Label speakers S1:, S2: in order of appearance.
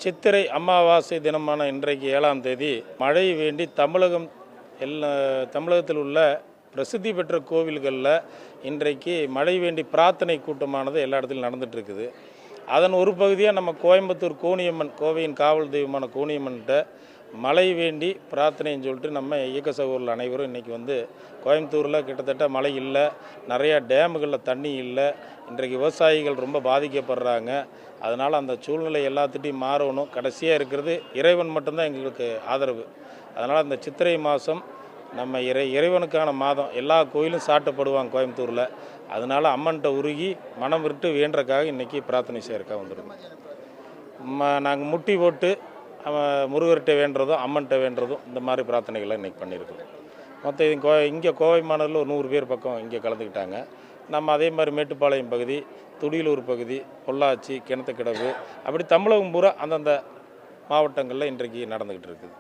S1: சித்திரை அமாவாசை தினமான இன்றைக்கு 7ஆம் தேதி மழை வேண்டி தமிழகத்தில் உள்ள பிரசித்தி பெற்ற கோவில்களில் இன்றைக்கு மழை வேண்டி பிரார்த்தனை கூட்டமானது எல்லா இடத்துலையும் நடந்துகிட்ருக்குது. அதன் ஒரு பகுதியாக நம்ம கோயம்புத்தூர் கோணியம்மன், கோவையின் காவல் தெய்வமான கோணியம்மன்கிட்ட மழை வேண்டி பிரார்த்தனைன்னு சொல்லிட்டு நம்ம இயக்க சகோதரர்கள் அனைவரும் இன்றைக்கி வந்து கோயம்புத்தூரில் கிட்டத்தட்ட மழை இல்லை, நிறையா டேமுகளில் தண்ணி இல்லை, இன்றைக்கு விவசாயிகள் ரொம்ப பாதிக்கப்படுறாங்க. அதனால் அந்த சூழ்நிலை எல்லாத்துட்டையும் மாறணும். கடைசியாக இருக்கிறது இறைவன் மட்டும்தான் எங்களுக்கு ஆதரவு. அதனால் அந்த சித்திரை மாதம் நம்ம இறைவனுக்கான மாதம், எல்லா கோயிலும் சாட்டப்படுவாங்க கோயம்புத்தூரில். அதனால் அம்மன்கிட்ட உருகி மனம் விட்டு வேண்டறக்காக இன்றைக்கி பிரார்த்தனை செய்யறக்காக வந்துடுவோம். நாங்கள் முட்டி போட்டு முருகர்கிட்ட வேண்டுறதும் அம்மன்கிட்ட வேண்டுறதும் இந்த மாதிரி பிரார்த்தனைகள்லாம் இன்றைக்கி பண்ணியிருக்கோம். மொத்தம் இங்கே கோவை மாநகரில் ஒரு 100 பேர் பக்கம் இங்கே கலந்துக்கிட்டாங்க. நம்ம அதே மாதிரி மேட்டுப்பாளையம் பகுதி, துடியலூர் பகுதி, பொள்ளாச்சி, கிணத்துக்கிடவு, அப்படி தமிழகம் பூரா அந்தந்த மாவட்டங்களில் இன்றைக்கு நடந்துக்கிட்டு இருக்குது.